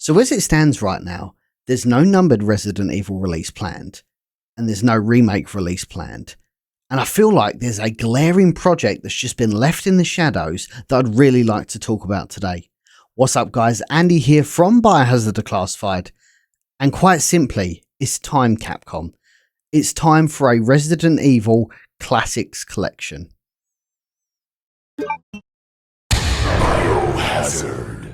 So as it stands right now, there's no numbered Resident Evil release planned, and there's no remake release planned. And I feel like there's a glaring project that's just been left in the shadows that I'd really like to talk about today. What's up, guys? Andy here from Biohazard Declassified. And quite simply, it's time, Capcom. It's time for a Resident Evil Classics collection. Biohazard.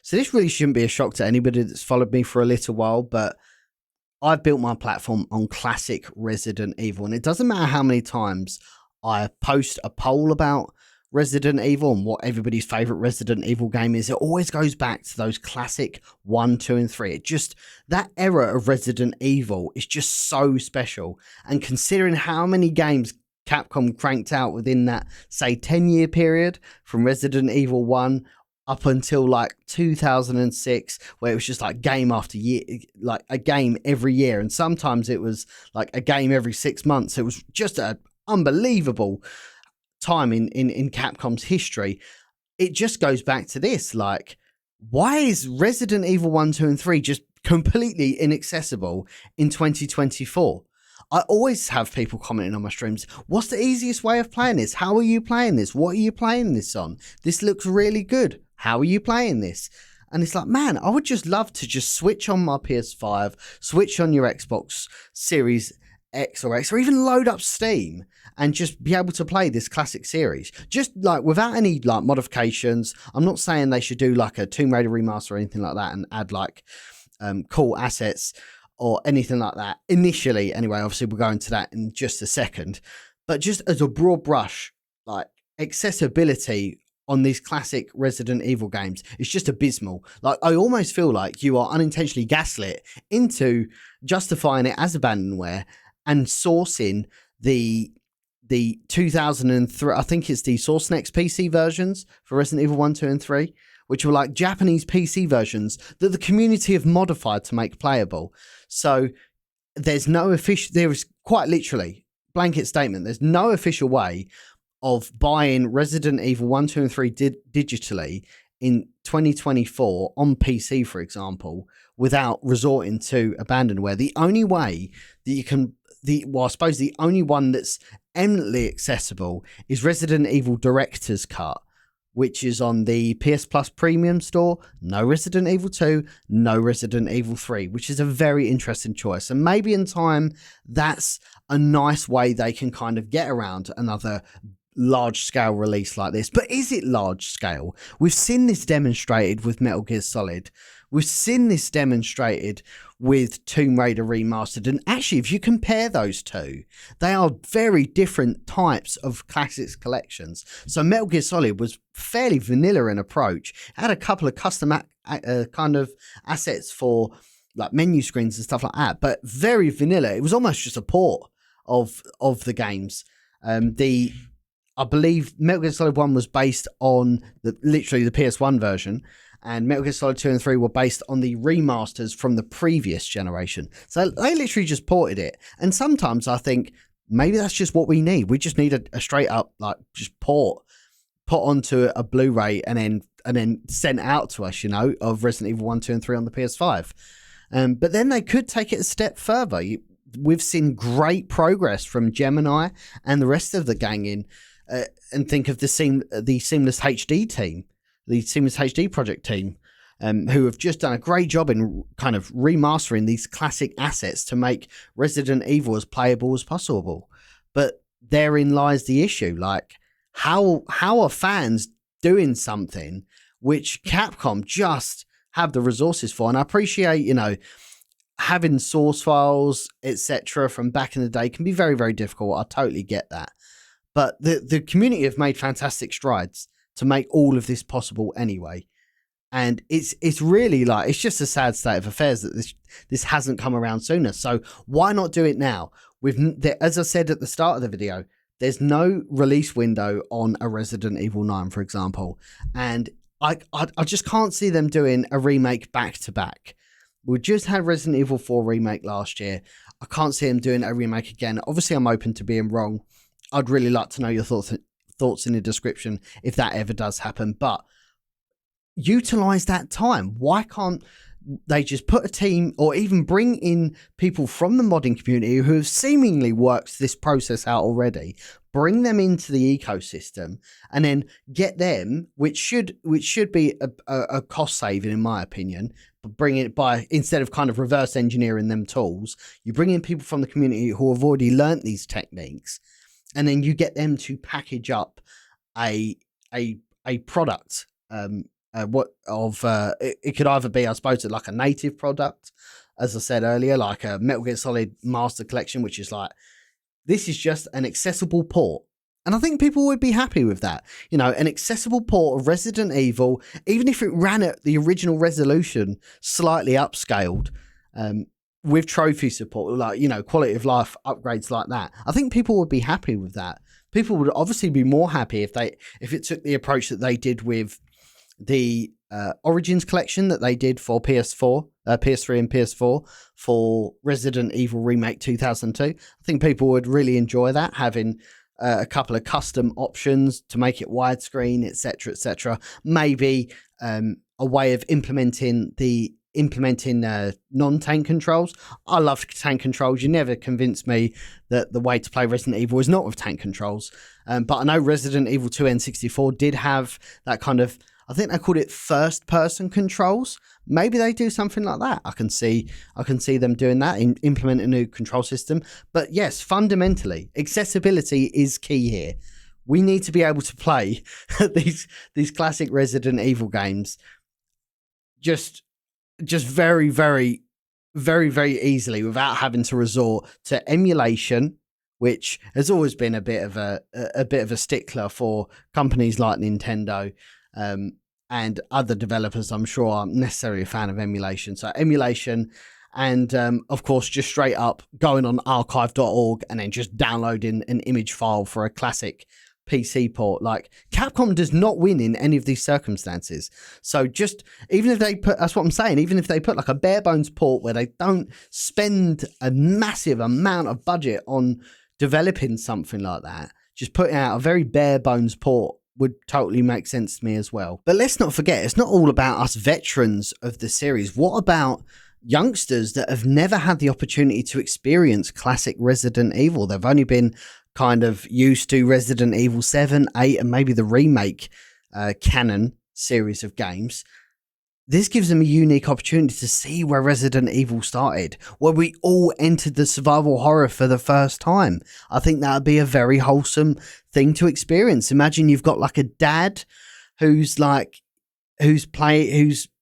So this really shouldn't be a shock to anybody that's followed me for a little while, but I've built my platform on classic Resident Evil, and it doesn't matter how many times I post a poll about Resident Evil and what everybody's favorite Resident Evil game is, it always goes back to those classic 1, 2, and 3. It just, that era of Resident Evil is just so special, and considering how many games Capcom cranked out within that, say, 10-year period from Resident Evil 1 up until like 2006, where it was just like game after year, like a game every year. And sometimes it was like a game every 6 months. It was just an unbelievable time in Capcom's history. It just goes back to this, like, why is Resident Evil 1, 2, and 3 just completely inaccessible in 2024? I always have people commenting on my streams, what's the easiest way of playing this? How are you playing this? What are you playing this on? This looks really good. How are you playing this? And it's like, man, I would just love to just switch on my PS5, switch on your Xbox Series X, or even load up Steam and just be able to play this classic series. Just like without any like modifications. I'm not saying they should do like a Tomb Raider remaster or anything like that and add like cool assets or anything like that. Initially, anyway, obviously we'll go into that in just a second. But just as a broad brush, like accessibility on these classic Resident Evil games, it's just abysmal. Like, I almost feel like you are unintentionally gaslit into justifying it as abandonware and sourcing the 2003, I think it's the Source Next PC versions for Resident Evil 1, 2, and 3, which were like Japanese PC versions that the community have modified to make playable. So there's no official, there is quite literally, blanket statement, there's no official way of buying Resident Evil 1, 2, and 3 digitally in 2024 on PC, for example, without resorting to abandonware. The only way that you can, I suppose the only one that's eminently accessible is Resident Evil Director's Cut, which is on the PS Plus Premium store. No Resident Evil 2, no Resident Evil 3, which is a very interesting choice. And maybe in time, that's a nice way they can kind of get around another large scale release like this. But is it large scale? We've seen this demonstrated with Metal Gear Solid. We've seen this demonstrated with Tomb Raider Remastered. And actually, if you compare those two, they are very different types of classics collections. So Metal Gear Solid was fairly vanilla in approach. It had a couple of custom kind of assets for like menu screens and stuff like that, but very vanilla. It was almost just a port of the games. I believe Metal Gear Solid 1 was based on literally the PS1 version, and Metal Gear Solid 2 and 3 were based on the remasters from the previous generation. So they literally just ported it. And sometimes I think maybe that's just what we need. We just need a straight up, like, just put onto a Blu-ray and then sent out to us, you know, of Resident Evil 1, 2, and 3 on the PS5. But then they could take it a step further. We've seen great progress from Gemini and the rest of the gang in. And think of the Seamless HD team, the Seamless HD project team, who have just done a great job in kind of remastering these classic assets to make Resident Evil as playable as possible. But therein lies the issue. Like, how are fans doing something which Capcom just have the resources for? And I appreciate, you know, having source files, etc. from back in the day can be very, very difficult. I totally get that. But the community have made fantastic strides to make all of this possible anyway. And it's really like, it's just a sad state of affairs that this hasn't come around sooner. So why not do it now? As I said at the start of the video, there's no release window on a Resident Evil 9, for example. And I just can't see them doing a remake back to back. We just had Resident Evil 4 remake last year. I can't see them doing a remake again. Obviously, I'm open to being wrong. I'd really like to know your thoughts in the description if that ever does happen. But utilize that time. Why can't they just put a team or even bring in people from the modding community who have seemingly worked this process out already, bring them into the ecosystem, and then get them, which should be a cost saving in my opinion, but bring it by, instead of kind of reverse engineering them tools, you bring in people from the community who have already learnt these techniques, and then you get them to package up a product. It could either be, I suppose, like a native product, as I said earlier, like a Metal Gear Solid Master Collection, which is like, this is just an accessible port. And I think people would be happy with that. You know, an accessible port of Resident Evil, even if it ran at the original resolution, slightly upscaled, with trophy support, like, you know, quality of life upgrades like that. I think people would be happy with that. People would obviously be more happy if it took the approach that they did with the Origins collection that they did for PS3 and PS4 for Resident Evil Remake 2002. I think people would really enjoy that, having a couple of custom options to make it widescreen, etc., etc. Maybe a way of implementing non-tank controls. I love tank controls. You never convinced me that the way to play Resident Evil is not with tank controls. But I know Resident Evil 2 N64 did have that kind of, I think they called it first-person controls. Maybe they do something like that. I can see them doing that, implement a new control system. But yes, fundamentally, accessibility is key here. We need to be able to play these classic Resident Evil games just very, very, very, very easily without having to resort to emulation, which has always been a bit of a stickler for companies like Nintendo. And other developers, I'm sure, aren't necessarily a fan of emulation. So emulation and, of course, just straight up going on archive.org and then just downloading an image file for a classic PC port. Like, Capcom does not win in any of these circumstances. So just, even if they put, that's what I'm saying, even if they put like a bare bones port where they don't spend a massive amount of budget on developing something like that, just putting out a very bare bones port would totally make sense to me as well. But let's not forget, it's not all about us veterans of the series. What about youngsters that have never had the opportunity to experience classic Resident Evil? They've only been kind of used to Resident Evil 7, 8, and maybe the remake canon series of games. This gives them a unique opportunity to see where Resident Evil started, where we all entered the survival horror for the first time. I think that would be a very wholesome thing to experience. Imagine you've got like a dad who's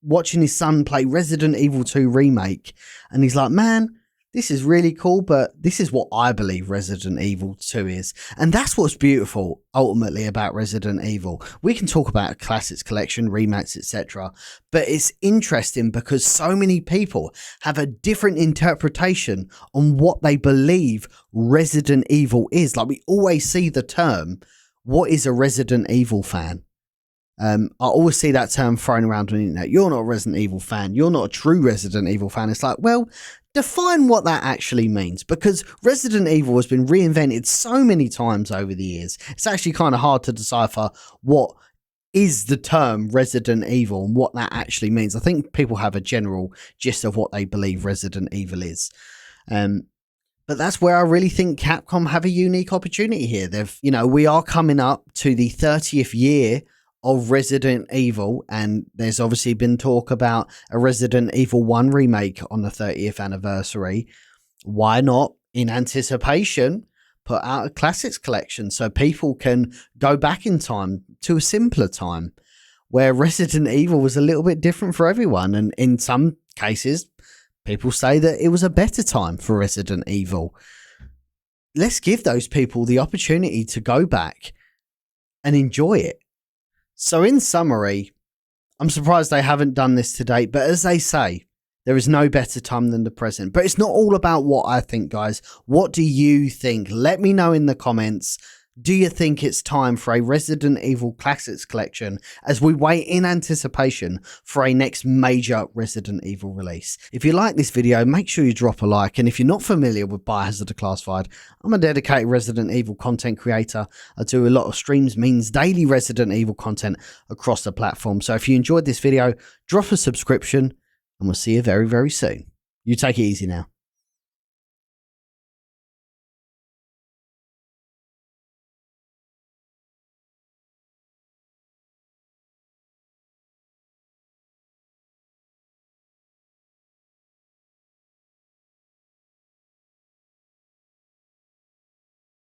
watching his son play Resident Evil 2 Remake, and he's like, man, this is really cool, but this is what I believe Resident Evil 2 is. And that's what's beautiful, ultimately, about Resident Evil. We can talk about a classics collection, remakes, etc. But it's interesting because so many people have a different interpretation on what they believe Resident Evil is. Like, we always see the term, what is a Resident Evil fan? I always see that term thrown around on the internet. You're not a Resident Evil fan. You're not a true Resident Evil fan. It's like, well, define what that actually means, because Resident Evil has been reinvented so many times over the years. It's actually kind of hard to decipher what is the term Resident Evil and what that actually means. I think people have a general gist of what they believe Resident Evil is. But that's where I really think Capcom have a unique opportunity here. We are coming up to the 30th year of Resident Evil, and there's obviously been talk about a Resident Evil 1 remake on the 30th anniversary. Why not, in anticipation, put out a classics collection so people can go back in time to a simpler time where Resident Evil was a little bit different for everyone, and in some cases people say that it was a better time for Resident Evil. Let's give those people the opportunity to go back and enjoy it. So in summary, I'm surprised they haven't done this to date, but as they say, there is no better time than the present. But it's not all about what I think, guys. What do you think? Let me know in the comments. Do you think it's time for a Resident Evil Classics collection as we wait in anticipation for a next major Resident Evil release? If you like this video, make sure you drop a like, and if you're not familiar with Biohazard Declassified, I'm a dedicated Resident Evil content creator. I do a lot of streams, means daily Resident Evil content across the platform. So if you enjoyed this video, drop a subscription and we'll see you very, very soon. You take it easy now.